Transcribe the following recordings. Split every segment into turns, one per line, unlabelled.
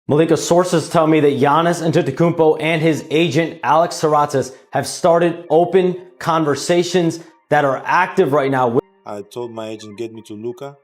Malika, sources tell me that Giannis Antetokounmpo and his agent Alex Saratas have started open conversations that are active right now.
I told my agent, get me to Luka,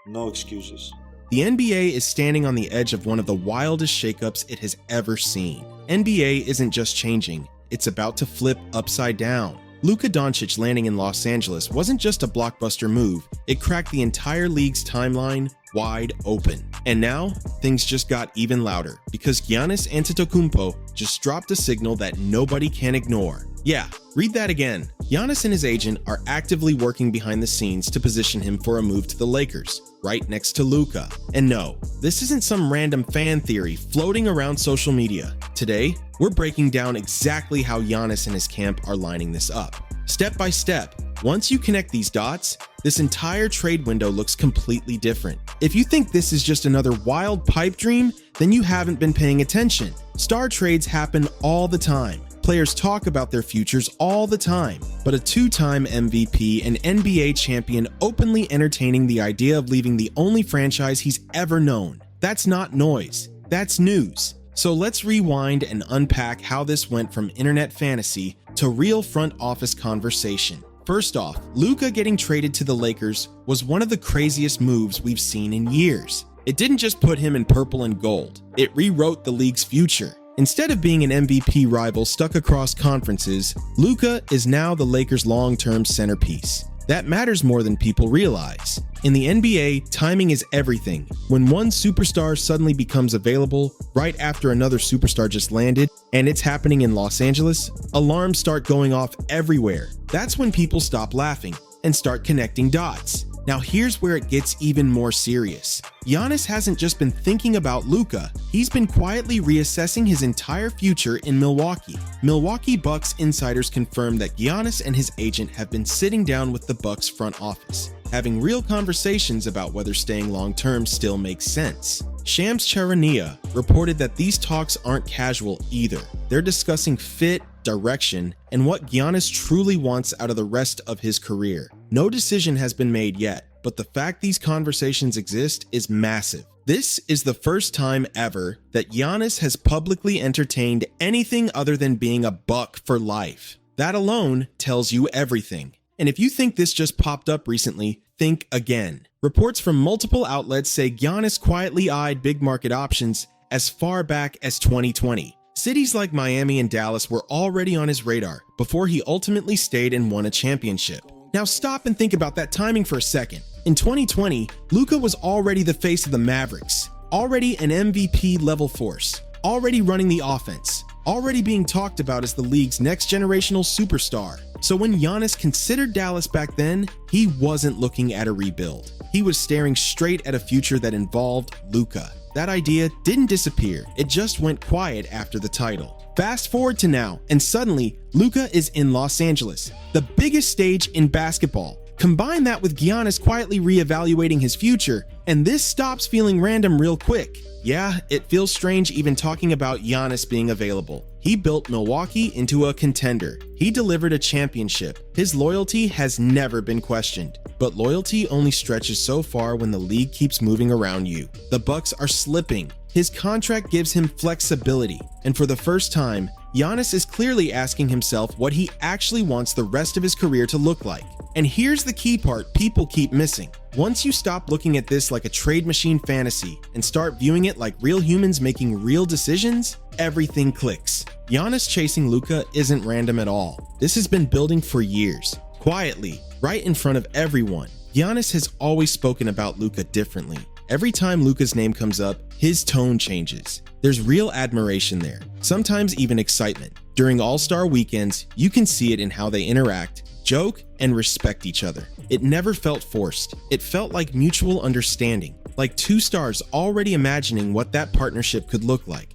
no excuses.
The NBA is standing on the edge of one of the wildest shakeups it has ever seen. NBA isn't just changing, it's about to flip upside down. Luka Dončić landing in Los Angeles wasn't just a blockbuster move, it cracked the entire league's timeline wide open. And now, things just got even louder, because Giannis Antetokounmpo just dropped a signal that nobody can ignore. Yeah, read that again. Giannis and his agent are actively working behind the scenes to position him for a move to the Lakers, right next to Luka. And no, this isn't some random fan theory floating around social media. Today, we're breaking down exactly how Giannis and his camp are lining this up. Step by step, once you connect these dots, this entire trade window looks completely different. If you think this is just another wild pipe dream, then you haven't been paying attention. Star trades happen all the time. Players talk about their futures all the time, but a two-time MVP and NBA champion openly entertaining the idea of leaving the only franchise he's ever known. That's not noise, that's news. So let's rewind and unpack how this went from internet fantasy to real front office conversation. First off, Luka getting traded to the Lakers was one of the craziest moves we've seen in years. It didn't just put him in purple and gold, it rewrote the league's future. Instead of being an MVP rival stuck across conferences, Luka is now the Lakers' long-term centerpiece. That matters more than people realize. In the NBA, timing is everything. When one superstar suddenly becomes available right after another superstar just landed, and it's happening in Los Angeles, alarms start going off everywhere. That's when people stop laughing and start connecting dots. Now here's where it gets even more serious. Giannis hasn't just been thinking about Luka, he's been quietly reassessing his entire future in Milwaukee. Milwaukee Bucks insiders confirmed that Giannis and his agent have been sitting down with the Bucks front office, having real conversations about whether staying long-term still makes sense. Shams Charania reported that these talks aren't casual either. They're discussing fit, direction, and what Giannis truly wants out of the rest of his career. No decision has been made yet, but the fact these conversations exist is massive. This is the first time ever that Giannis has publicly entertained anything other than being a Buck for life. That alone tells you everything. And if you think this just popped up recently, think again. Reports from multiple outlets say Giannis quietly eyed big market options as far back as 2020. Cities like Miami and Dallas were already on his radar before he ultimately stayed and won a championship. Now stop and think about that timing for a second. In 2020, Luka was already the face of the Mavericks, already an MVP level force, already running the offense, already being talked about as the league's next generational superstar. So when Giannis considered Dallas back then, he wasn't looking at a rebuild. He was staring straight at a future that involved Luka. That idea didn't disappear, it just went quiet after the title. Fast forward to now, and suddenly, Luka is in Los Angeles, the biggest stage in basketball. Combine that with Giannis quietly reevaluating his future, and this stops feeling random real quick. Yeah, it feels strange even talking about Giannis being available. He built Milwaukee into a contender. He delivered a championship. His loyalty has never been questioned. But loyalty only stretches so far when the league keeps moving around you. The Bucks are slipping. His contract gives him flexibility. And for the first time, Giannis is clearly asking himself what he actually wants the rest of his career to look like. And here's the key part people keep missing. Once you stop looking at this like a trade machine fantasy and start viewing it like real humans making real decisions, everything clicks. Giannis chasing Luka isn't random at all. This has been building for years, quietly, right in front of everyone. Giannis has always spoken about Luka differently. Every time Luka's name comes up, his tone changes. There's real admiration there, sometimes even excitement. During All-Star weekends, you can see it in how they interact, joke, and respect each other. It never felt forced. It felt like mutual understanding, like two stars already imagining what that partnership could look like.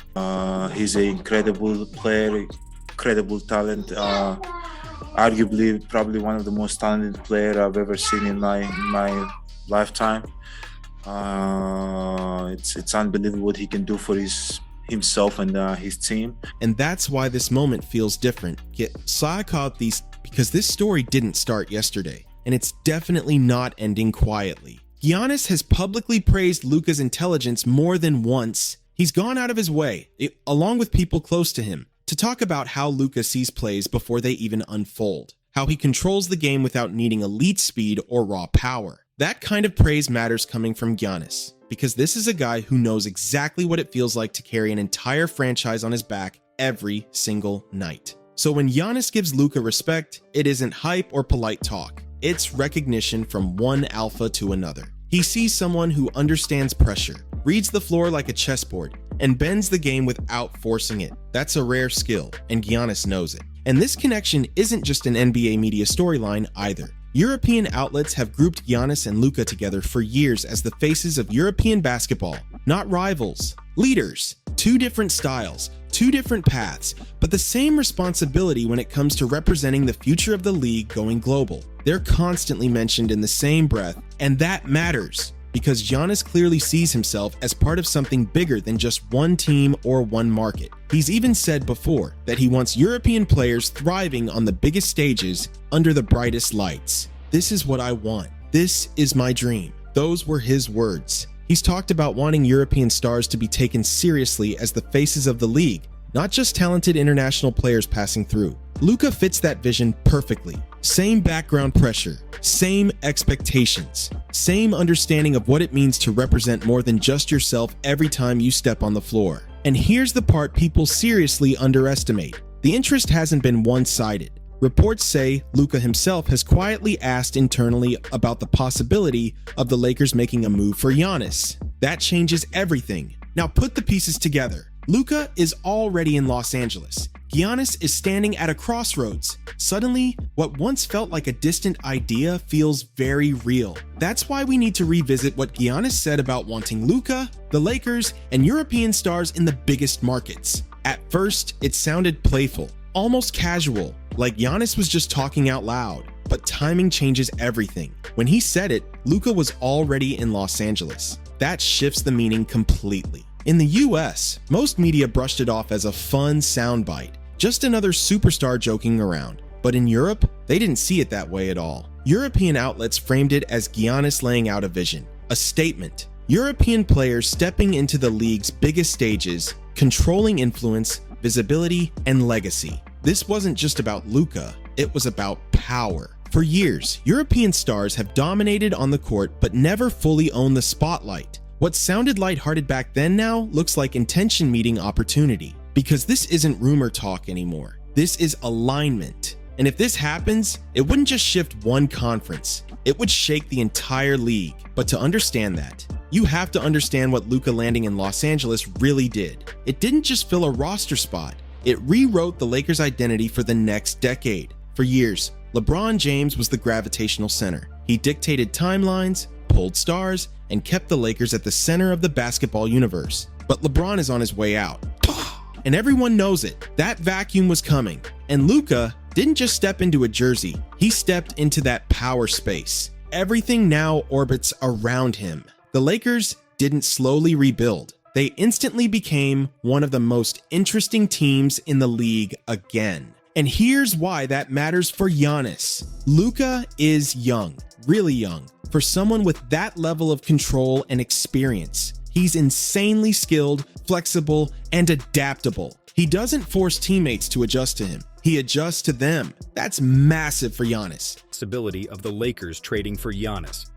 He's an incredible player, incredible talent. Arguably, probably one of the most talented players I've ever seen in my lifetime. It's unbelievable what he can do for himself and his team.
And that's why this moment feels different. Yet Sai caught these because this story didn't start yesterday, and it's definitely not ending quietly. Giannis has publicly praised Luka's intelligence more than once, He's gone out of his way, along with people close to him, to talk about how Luka sees plays before they even unfold, how he controls the game without needing elite speed or raw power. That kind of praise matters coming from Giannis, because this is a guy who knows exactly what it feels like to carry an entire franchise on his back every single night. So when Giannis gives Luka respect, it isn't hype or polite talk. It's recognition from one alpha to another. He sees someone who understands pressure, reads the floor like a chessboard, and bends the game without forcing it. That's a rare skill, and Giannis knows it. And this connection isn't just an NBA media storyline either. European outlets have grouped Giannis and Luka together for years as the faces of European basketball, not rivals, leaders. Two different styles, two different paths, but the same responsibility when it comes to representing the future of the league going global. They're constantly mentioned in the same breath, and that matters, because Giannis clearly sees himself as part of something bigger than just one team or one market. He's even said before that he wants European players thriving on the biggest stages under the brightest lights. This is what I want. This is my dream. Those were his words. He's talked about wanting European stars to be taken seriously as the faces of the league, not just talented international players passing through. Luka fits that vision perfectly. Same background pressure, same expectations, same understanding of what it means to represent more than just yourself every time you step on the floor. And here's the part people seriously underestimate. The interest hasn't been one-sided. Reports say Luka himself has quietly asked internally about the possibility of the Lakers making a move for Giannis. That changes everything. Now put the pieces together. Luka is already in Los Angeles. Giannis is standing at a crossroads. Suddenly, what once felt like a distant idea feels very real. That's why we need to revisit what Giannis said about wanting Luka, the Lakers, and European stars in the biggest markets. At first, it sounded playful, almost casual, like Giannis was just talking out loud. But timing changes everything. When he said it, Luka was already in Los Angeles. That shifts the meaning completely. In the US, most media brushed it off as a fun soundbite, just another superstar joking around. But in Europe, they didn't see it that way at all. European outlets framed it as Giannis laying out a vision, a statement. European players stepping into the league's biggest stages, controlling influence, visibility, and legacy. This wasn't just about Luka, it was about power. For years, European stars have dominated on the court but never fully owned the spotlight. What sounded lighthearted back then now looks like intention meeting opportunity. Because this isn't rumor talk anymore. This is alignment. And if this happens, it wouldn't just shift one conference. It would shake the entire league. But to understand that, you have to understand what Luka landing in Los Angeles really did. It didn't just fill a roster spot. It rewrote the Lakers' identity for the next decade. For years, LeBron James was the gravitational center. He dictated timelines, pulled stars, and kept the Lakers at the center of the basketball universe. But LeBron is on his way out. And everyone knows it. That vacuum was coming. And Luka didn't just step into a jersey. He stepped into that power space. Everything now orbits around him. The Lakers didn't slowly rebuild. They instantly became one of the most interesting teams in the league again. And here's why that matters for Giannis. Luka is young, really young, for someone with that level of control and experience. He's insanely skilled, flexible, and adaptable. He doesn't force teammates to adjust to him. He adjusts to them. That's massive for Giannis.
Possibility of the Lakers trading for Giannis.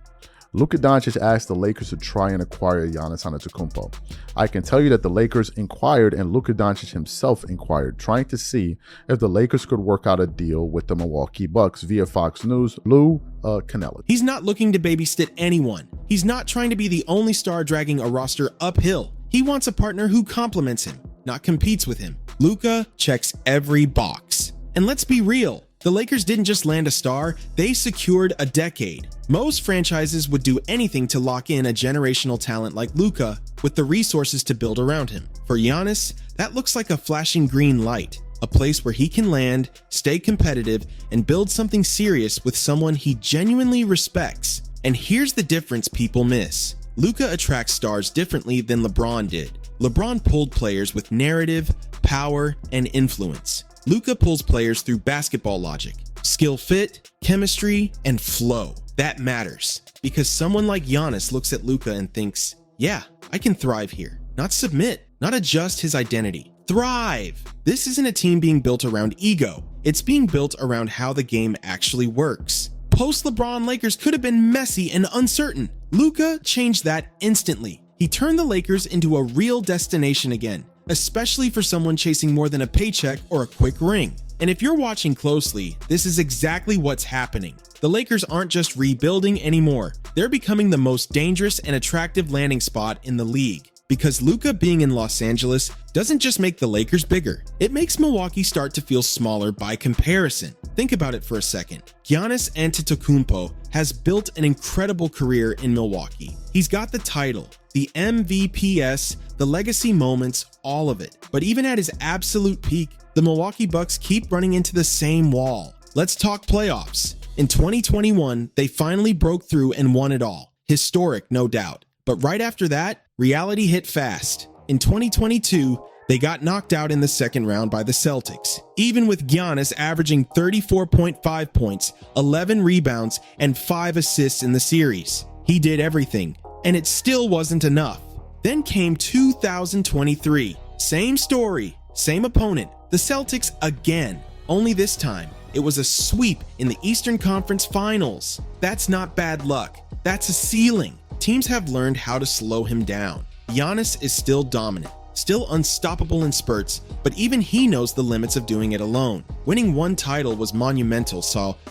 Luka Dončić asked the Lakers to try and acquire Giannis Antetokounmpo. I can tell you that the Lakers inquired and Luka Dončić himself inquired, trying to see if the Lakers could work out a deal with the Milwaukee Bucks via Fox News' Lou Canella.
He's not looking to babysit anyone. He's not trying to be the only star dragging a roster uphill. He wants a partner who complements him, not competes with him. Luka checks every box. And let's be real. The Lakers didn't just land a star, they secured a decade. Most franchises would do anything to lock in a generational talent like Luka with the resources to build around him. For Giannis, that looks like a flashing green light, a place where he can land, stay competitive, and build something serious with someone he genuinely respects. And here's the difference people miss. Luka attracts stars differently than LeBron did. LeBron pulled players with narrative, power, and influence. Luka pulls players through basketball logic, skill fit, chemistry, and flow. That matters, because someone like Giannis looks at Luka and thinks, yeah, I can thrive here, not submit. not adjust his identity. Thrive! This isn't a team being built around ego. It's being built around how the game actually works. Post-LeBron Lakers could have been messy and uncertain. Luka changed that instantly. He turned the Lakers into a real destination again, especially for someone chasing more than a paycheck or a quick ring. And if you're watching closely, this is exactly what's happening. The Lakers aren't just rebuilding anymore. They're becoming the most dangerous and attractive landing spot in the league. Because Luka being in Los Angeles doesn't just make the Lakers bigger, it makes Milwaukee start to feel smaller by comparison. Think about it for a second. Giannis Antetokounmpo has built an incredible career in Milwaukee. He's got the title, the MVPs, the legacy moments, all of it. But even at his absolute peak, the Milwaukee Bucks keep running into the same wall. Let's talk playoffs. In 2021, they finally broke through and won it all. Historic, no doubt. But right after that, reality hit fast. In 2022, they got knocked out in the second round by the Celtics, even with Giannis averaging 34.5 points, 11 rebounds, and 5 assists in the series. He did everything, and it still wasn't enough. Then came 2023. Same story, same opponent, the Celtics again. Only this time, it was a sweep in the Eastern Conference Finals. That's not bad luck. That's a ceiling. Teams have learned how to slow him down. Giannis is still dominant, still unstoppable in spurts, but even he knows the limits of doing it alone. Winning one title was monumental,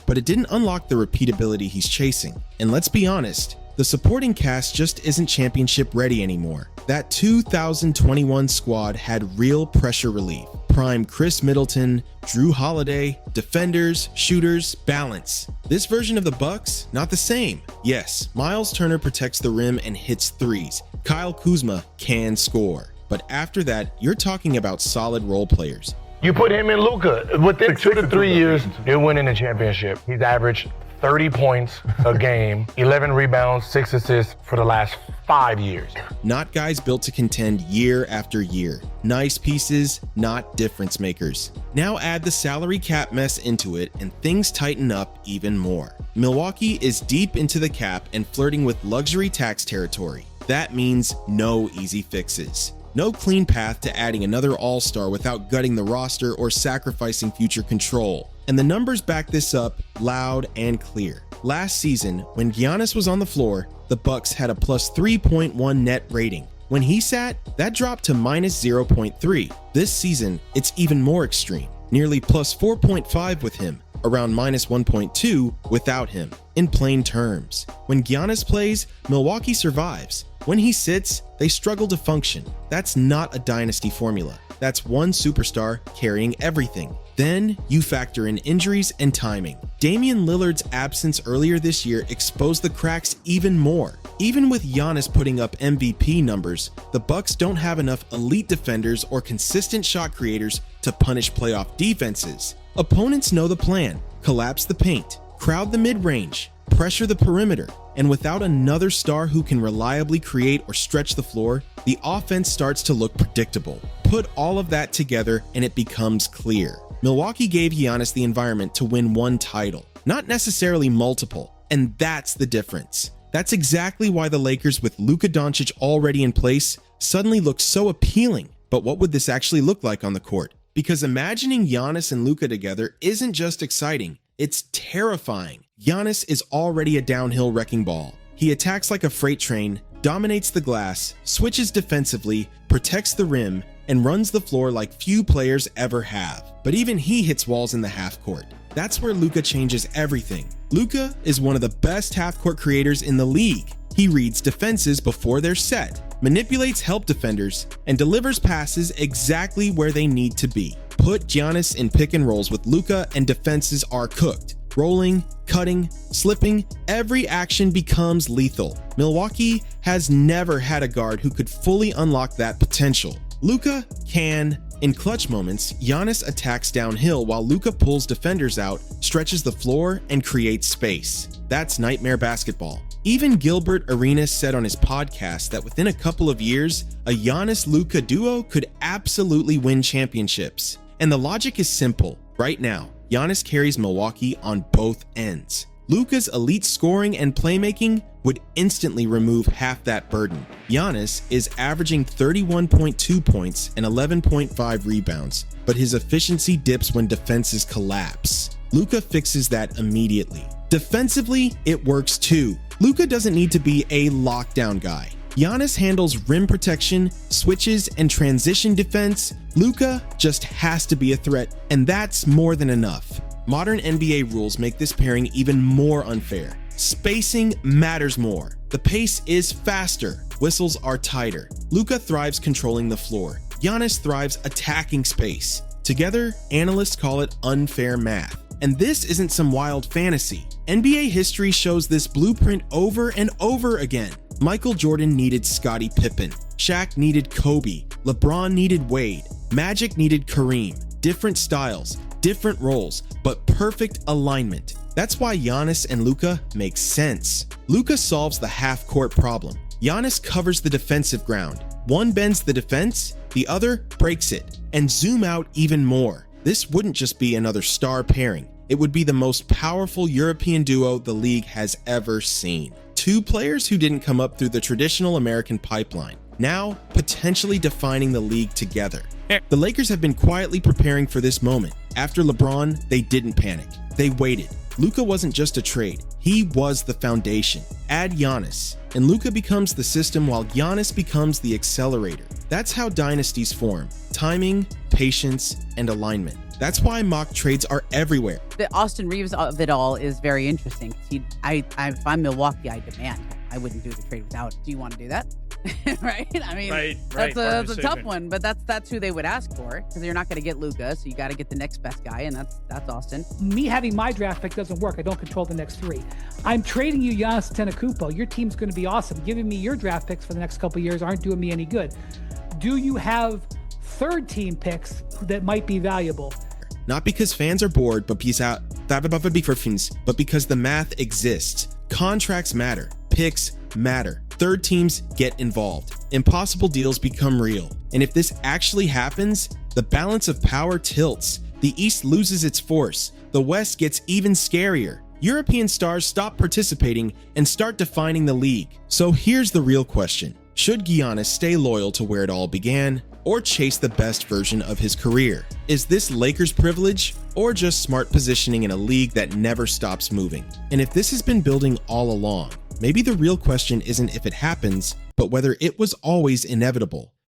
but it didn't unlock the repeatability he's chasing. And let's be honest, the supporting cast just isn't championship ready anymore. That 2021 squad had real pressure relief. Prime Chris Middleton, Drew Holiday, defenders, shooters, balance. This version of the Bucks, not the same. Yes, Miles Turner protects the rim and hits threes. Kyle Kuzma can score. But after that, you're talking about solid role players.
You put him in Luka. Within 2 to 3 years, you're winning the championship. He's averaged 30 points a game, 11 rebounds, 6 assists for the last 5 years.
Not guys built to contend year after year. Nice pieces, not difference makers. Now add the salary cap mess into it and things tighten up even more. Milwaukee is deep into the cap and flirting with luxury tax territory. That means no easy fixes. No clean path to adding another all-star without gutting the roster or sacrificing future control. And the numbers back this up loud and clear. Last season, when Giannis was on the floor, the Bucks had a plus 3.1 net rating. When he sat, that dropped to minus 0.3. This season, it's even more extreme, nearly plus 4.5 with him, around minus 1.2 without him. In plain terms, when Giannis plays, Milwaukee survives. When he sits, they struggle to function. That's not a dynasty formula. That's one superstar carrying everything. Then you factor in injuries and timing. Damian Lillard's absence earlier this year exposed the cracks even more. Even with Giannis putting up MVP numbers, the Bucks don't have enough elite defenders or consistent shot creators to punish playoff defenses. Opponents know the plan: collapse the paint, crowd the mid-range, pressure the perimeter, and without another star who can reliably create or stretch the floor, the offense starts to look predictable. Put all of that together and it becomes clear. Milwaukee gave Giannis the environment to win one title, not necessarily multiple, and that's the difference. That's exactly why the Lakers with Luka Dončić already in place suddenly look so appealing. But what would this actually look like on the court? Because imagining Giannis and Luka together isn't just exciting, it's terrifying. Giannis is already a downhill wrecking ball. He attacks like a freight train, dominates the glass, switches defensively, protects the rim, and runs the floor like few players ever have. But even he hits walls in the half court. That's where Luka changes everything. Luka is one of the best half-court creators in the league. He reads defenses before they're set, manipulates help defenders, and delivers passes exactly where they need to be. Put Giannis in pick and rolls with Luka and defenses are cooked. Rolling, cutting, slipping, every action becomes lethal. Milwaukee has never had a guard who could fully unlock that potential. Luka can. In clutch moments, Giannis attacks downhill while Luka pulls defenders out, stretches the floor, and creates space. That's nightmare basketball. Even Gilbert Arenas said on his podcast that within a couple of years, a Giannis-Luka duo could absolutely win championships. And the logic is simple. Right now, Giannis carries Milwaukee on both ends. Luka's elite scoring and playmaking would instantly remove half that burden. Giannis is averaging 31.2 points and 11.5 rebounds, but his efficiency dips when defenses collapse. Luka fixes that immediately. Defensively, it works too. Luka doesn't need to be a lockdown guy. Giannis handles rim protection, switches, and transition defense. Luka just has to be a threat, and that's more than enough. Modern NBA rules make this pairing even more unfair. Spacing matters more. The pace is faster. Whistles are tighter. Luka thrives controlling the floor. Giannis thrives attacking space. Together, analysts call it unfair math. And this isn't some wild fantasy. NBA history shows this blueprint over and over again. Michael Jordan needed Scottie Pippen. Shaq needed Kobe. LeBron needed Wade. Magic needed Kareem. Different styles, different roles, but perfect alignment. That's why Giannis and Luka make sense. Luka solves the half-court problem. Giannis covers the defensive ground. One bends the defense, the other breaks it. And zoom out even more. This wouldn't just be another star pairing. It would be the most powerful European duo the league has ever seen. Two players who didn't come up through the traditional American pipeline, now potentially defining the league together. The Lakers have been quietly preparing for this moment. After LeBron, they didn't panic. They waited. Luka wasn't just a trade. He was the foundation. Add Giannis, and Luka becomes the system while Giannis becomes the accelerator. That's how dynasties form. Timing, patience, and alignment. That's why mock trades are everywhere.
The Austin Reeves of it all is very interesting. If I'm Milwaukee, I demand. I wouldn't do the trade without. Do you want to do that? Right? I mean, that's a tough one, but that's who they would ask for, because you're not going to get Luka, so you got to get the next best guy, and that's Austin.
Me having my draft pick doesn't work. I don't control the next three. I'm trading you Giannis Antetokounmpo. Your team's going to be awesome. Giving me your draft picks for the next couple of years aren't doing me any good. Do you have third team picks that might be valuable?
Not because fans are bored, but because the math exists. Contracts matter. Picks matter. Third teams get involved. Impossible deals become real. And if this actually happens, the balance of power tilts. The East loses its force. The West gets even scarier. European stars stop participating and start defining the league. So here's the real question. Should Giannis stay loyal to where it all began, or chase the best version of his career? Is this Lakers privilege, or just smart positioning in a league that never stops moving? And if this has been building all along, maybe the real question isn't if it happens, but whether it was always inevitable.